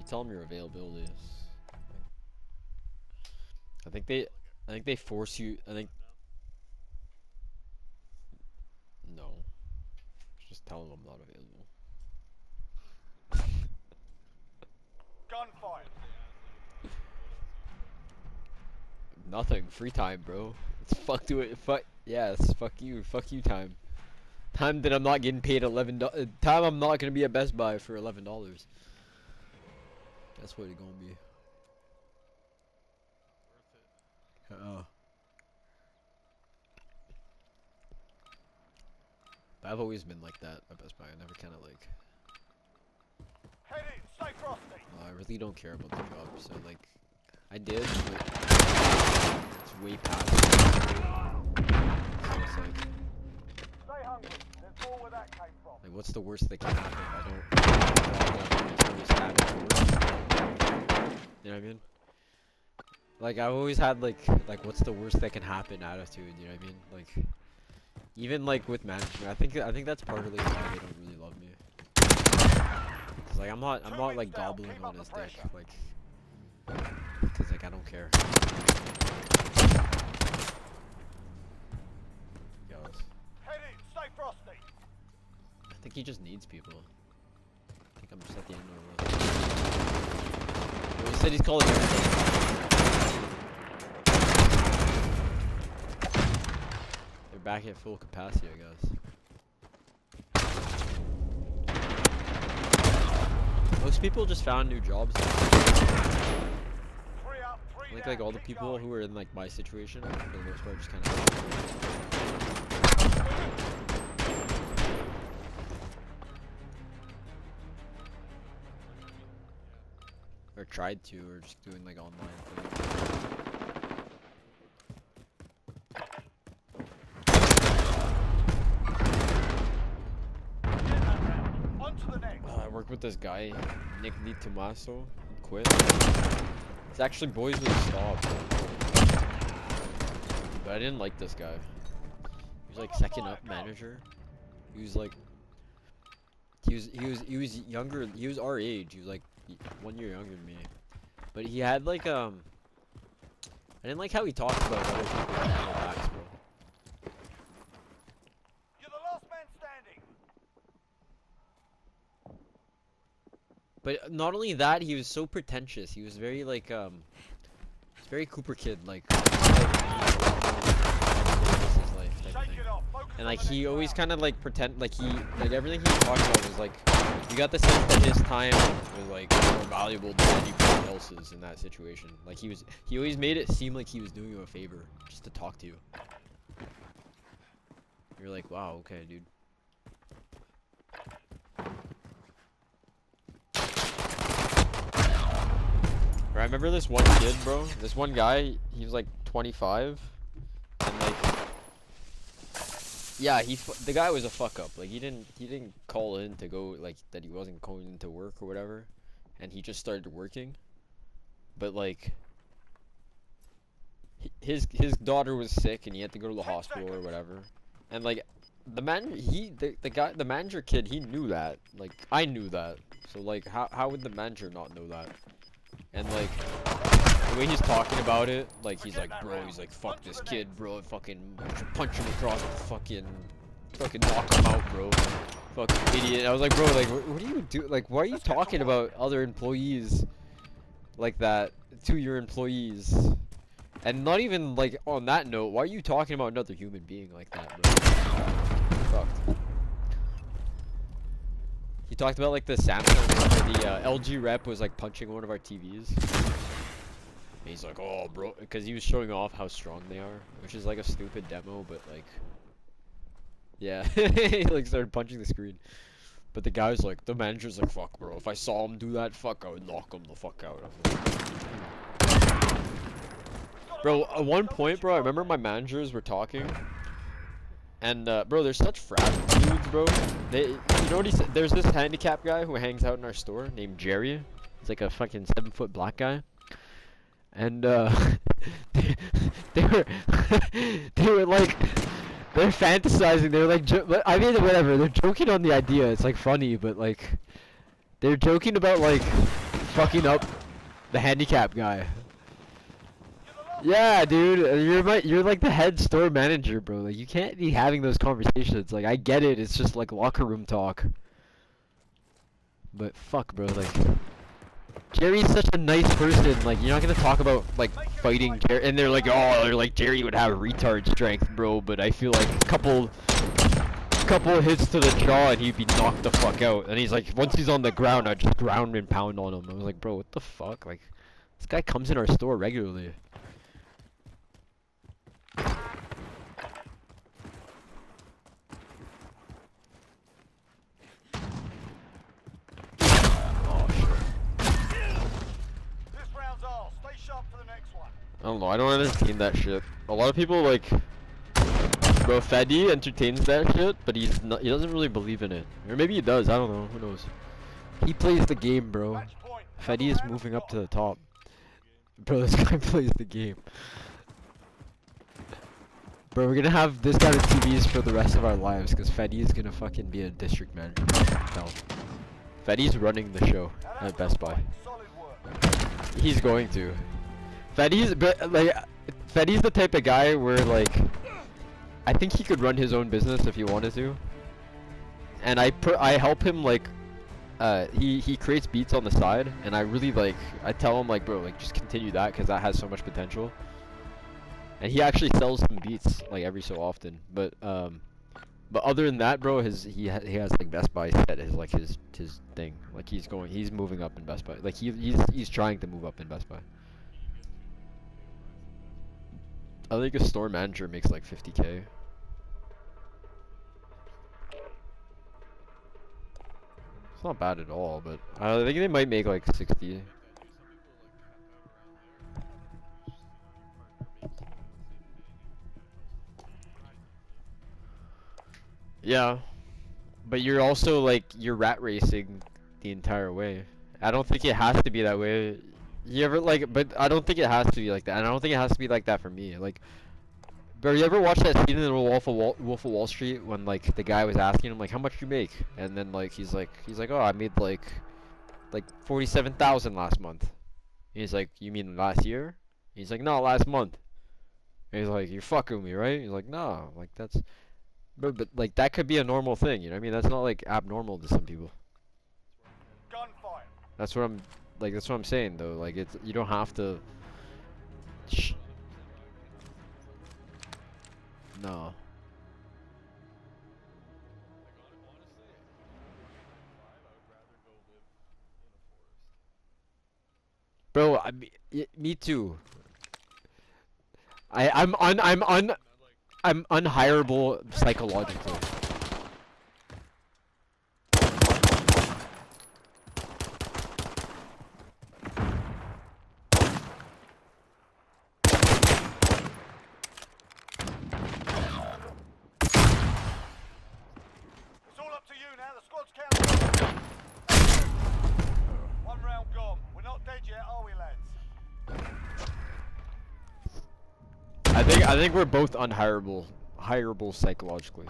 You tell them your availability. I think they force you. I think no. Just tell them I'm not available. Gunfight. Nothing. Free time, bro. It's fuck to it. Fuck yeah. It's fuck you. Fuck you time. Time that I'm not getting paid $11. Time I'm not gonna be at Best Buy for $11. That's what it's gonna be. I've always been like that at Best Buy. I never kind of like. Head in. Stay frosty. I really don't care about the job, so like, I did, but it's way past. So it's like, Stay hungry. There's more where that came from. like, what's the worst that can happen? I don't just have it to work. You know what I mean? Like, I've always had like what's the worst that can happen attitude. You know what I mean? Like, even like with management, I think that's partly why they don't really love me. Cause like I'm not like gobbling on his dick, like, cause like I don't care. Goes. Head in. Stay frosty. I think he just needs people. I think I'm just at the end of the road. Well, he said he's calling everything. They're back at full capacity, I guess. Most people just found new jobs. Three up, three I think down. like all the Keep people going. who were in like my situation, for the most part, just kind of. Or tried to, or just doing like online things. On to the next. I work with this guy, Nick DiTomaso. He quit. It's actually boys with stop. But I didn't like this guy. He was like second up manager. He was like, he was younger. He was our age. He was like 1 year younger than me. But he had like I didn't like how he talked about other people behind their backs, bro. You're the last man standing. But not only that, he was so pretentious. He was very like he's very Cooper Kid like. Shake it off. Focus And on like the he next always round. kind of like pretend like everything he talked about was like, you got the sense that his time was like more valuable than anybody else's in that situation. Like he always made it seem like he was doing you a favor just to talk to you. You're like, wow, okay, dude. Bro, I remember this one kid, bro. This one guy, he was like 25, and like, yeah, the guy was a fuck up. Like he didn't call in to go, like, that he wasn't going into work or whatever, and he just started working. But like, his daughter was sick and he had to go to the hospital or whatever, and like, the manager kid, he knew that. Like I knew that. So like, how would the manager not know that? And like, the way he's talking about it, like he's like, bro, he's like, fuck this kid, bro, fucking punch him across the fucking knock him out, bro, fucking idiot. I was like, bro, like, what do you do? Like, why are you talking about other employees like that to your employees? And not even like on that note, why are you talking about another human being like that, bro? Fucked. He talked about like the Samsung, or the LG rep was like punching one of our TVs. And he's like, oh, bro, because he was showing off how strong they are, which is like a stupid demo, but like, yeah, he like started punching the screen. But the guy's like, the manager's like, fuck, bro, if I saw him do that, fuck, I would knock him the fuck out. I was like, bro, at one point, bro, I remember my managers were talking. And, bro, they're such fragile dudes, bro. You know what he said? There's this handicap guy who hangs out in our store named Jerry. He's like a fucking 7-foot black guy. And, they were, they were like, they're fantasizing. They're like, I mean, whatever. They're joking on the idea. It's like funny, but like, they're joking about like fucking up the handicap guy. You're the last. Yeah, dude, you're like the head store manager, bro. Like you can't be having those conversations. Like I get it, it's just like locker room talk. But fuck, bro, like Jerry's such a nice person. Like you're not gonna talk about like fighting Jerry, and they're like, oh, they're like Jerry would have retard strength, bro. But I feel like a couple hits to the jaw and he'd be knocked the fuck out. And he's like, once he's on the ground, I just ground and pound on him. I was like, bro, what the fuck? Like this guy comes in our store regularly. This round's ours. Stay sharp for the next one. I don't know, I don't entertain that shit. A lot of people like, bro, Feddy entertains that shit, but he doesn't really believe in it. Or maybe he does, I don't know, who knows. He plays the game, bro. Match point. Feddy is moving up to the top. Bro, this guy plays the game. Bro, we're gonna have this guy on TVs for the rest of our lives, because Feddy is gonna fucking be a district manager. No. Feddy's running the show at Best Buy. Solid work. He's going to. Feddy's the type of guy where like I think he could run his own business if he wanted to. And I help him like he creates beats on the side, and I really like I tell him like, bro, like just continue that cuz that has so much potential. And he actually sells some beats like every so often, but other than that, bro, he has like Best Buy set as like his thing. Like he's moving up in Best Buy. Like he's trying to move up in Best Buy. I think a store manager makes like 50K. It's not bad at all, but I think they might make like 60. Yeah, but you're also like you're rat racing the entire way. I don't think it has to be that way. You ever like, but I don't think it has to be like that, and I don't think it has to be like that for me. Like, bro, you ever watch that scene in Wolf of Wall Street when like the guy was asking him like how much you make, and then like he's like oh, I made like 47,000 last month. And he's like, you mean last year? He's like, no, last month. And he's like, you're fucking with me, right? He's like, no, like that's, bro, but like that could be a normal thing, you know what I mean? That's not like abnormal to some people. Gunfire. That's what I'm saying though. Like it's you don't have to. No. Bro, me too. I'm unhireable psychologically. It's all up to you now. The squad's counting. One round gone. We're not dead yet, are we, lads? I think we're both hireable psychologically.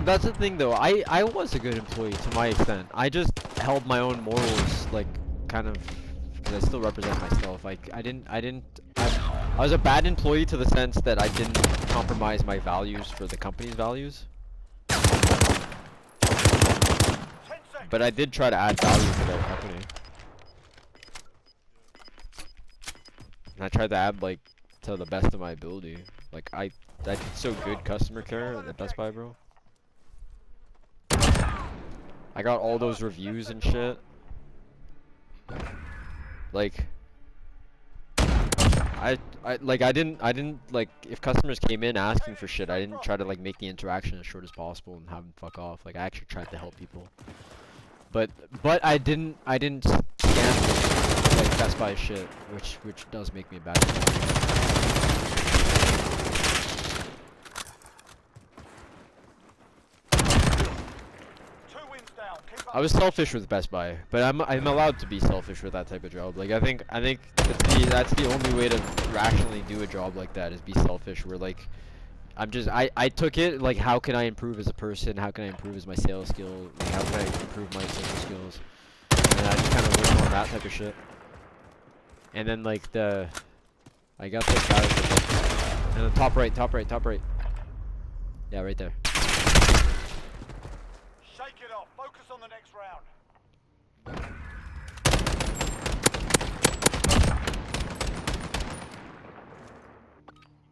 That's the thing though. I was a good employee to my extent. I just held my own morals, like kind of, because I still represent myself. Like I was a bad employee to the sense that I didn't compromise my values for the company's values. 10 seconds. But I did try to add value to their company. And I tried to add like to the best of my ability. Like I did so good customer care at Best Buy, bro. I got all those reviews and shit. Like I didn't like, if customers came in asking for shit, I didn't try to like make the interaction as short as possible and have them fuck off. Like I actually tried to help people. But I didn't scam like Best Buy shit, which does make me a bad employee. Keep up I was the selfish with Best Buy, but I'm allowed to be selfish with that type of job. Like I think that's the only way to rationally do a job like that is be selfish. Where like I took it like how can I improve as a person? How can I improve as my sales skill? Like, how can I improve my social skills? And I just kind of worked on that type of shit. And then like I got this guy and then top right. Yeah, right there. Shake it off. Focus on the next round.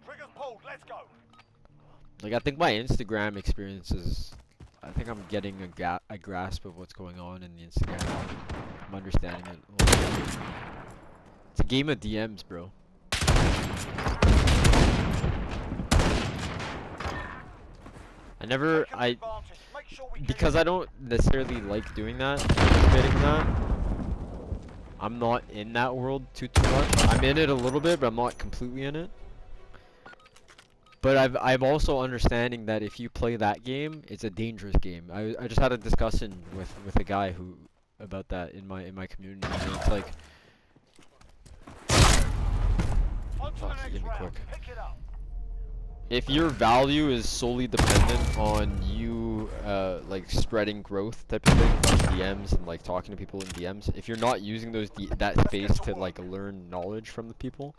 Triggers pulled. Let's go. Like I think my Instagram experience is, I think I'm getting a grasp of what's going on in the Instagram. I'm understanding it. A little bit. It's a game of DMs, bro. Because I don't necessarily like doing that, participating in that. I'm not in that world too much. I'm in it a little bit, but I'm not completely in it. But I'm also understanding that if you play that game, it's a dangerous game. I just had a discussion with a guy who about that in my community. And it's like, fuck, give me quick. If your value is solely dependent on you like spreading growth type of thing, like DMs and like talking to people in DMs, if you're not using that space to like learn knowledge from the people,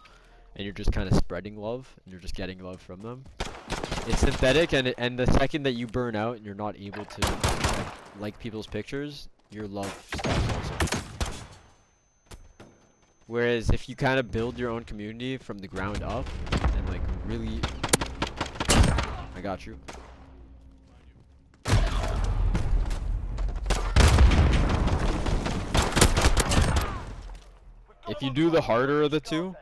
and you're just kind of spreading love, and you're just getting love from them, it's synthetic, and the second that you burn out and you're not able to like people's pictures, your love stops also. Whereas if you kind of build your own community from the ground up, and like really, I got you. If you do the harder of the two,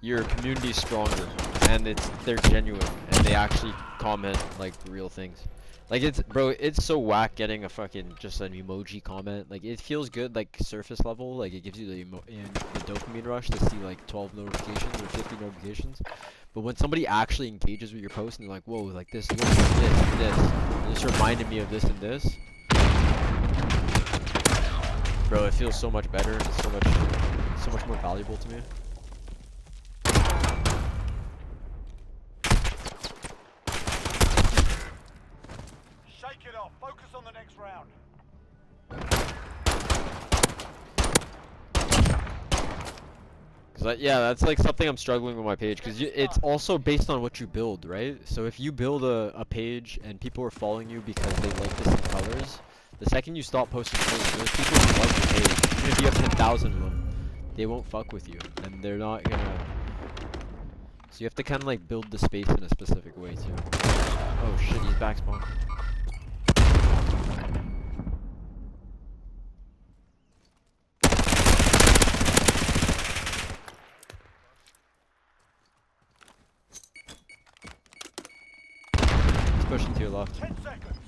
your community's stronger, and they're genuine, and they actually comment like real things. Like it's so whack getting a fucking just an emoji comment. Like it feels good like surface level, like it gives you the dopamine rush to see like 12 notifications or 50 notifications. But when somebody actually engages with your post and they're like, whoa, like this, look at this, and this, this reminded me of this and this. Bro, it feels so much better, and it's so much more valuable to me. Shake it off. Focus on the next round. Yeah, that's like something I'm struggling with my page, because it's also based on what you build, right? So if you build a page and people are following you because they like this in colors, the second you stop posting colors, those people who like your page, even if you have 10,000 of them, they won't fuck with you, and they're not gonna. So you have to kind of like build the space in a specific way too. Oh shit, he's back spawn. Pushing to your left. 10 seconds.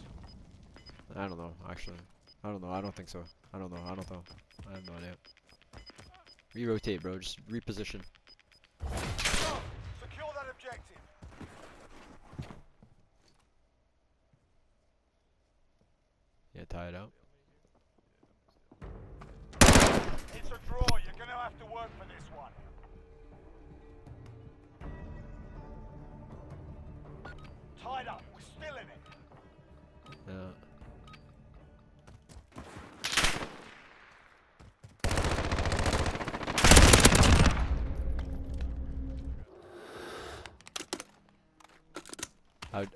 I don't know, actually. I don't know, I don't think so. I don't know. I have no idea. Re-rotate, bro, just reposition. Secure that objective. Yeah, tie it out. It's a draw. You're going to have to work for this one. Tied up. We're still in it. Yeah.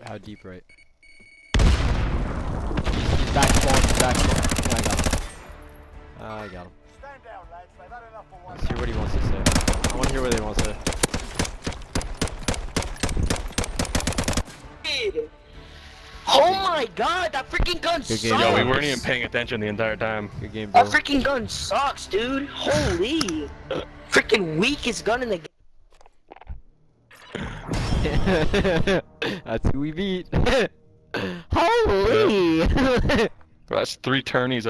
How deep right? He's back spawn, Oh, I got him. Stand down, lads. They've had enough for one. Let's hear what he wants to say. I want to hear what they want to say. Oh my god, that freaking gun sucks! game, Yo, we weren't even paying attention the entire time. Good game, bro. That freaking gun sucks, dude. Holy. Freaking weakest gun in the game. That's who we beat. Holy! That's 3 tourneys